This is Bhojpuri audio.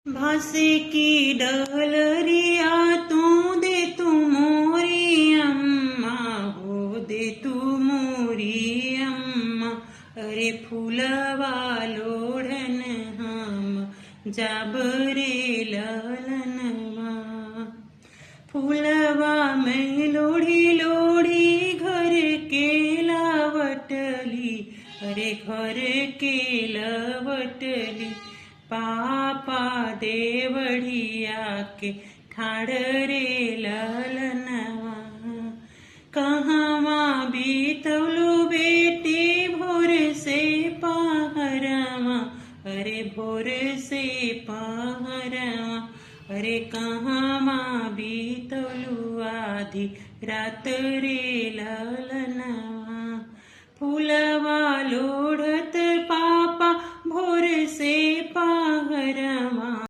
भासे की डलरिया तू दे तू मोरी अम्मा हो दे तू मोरी अम्मा। अरे फूलवा लोढ़न हम जाबरे ललनमा। फूलवा में लोढ़ी लोढ़ी घर के लावटली। अरे घर के लवटली पापा देवढ़िया के ठाड़ रे ललनवा। कहवा बीतवलो बेटी भोर से पहरवा। अरे भोर से पहरवा। अरे कहवा बीतवलो आधी रात रे ललनवा। फूलवा लोढ़त पापा भोर से पहरवा।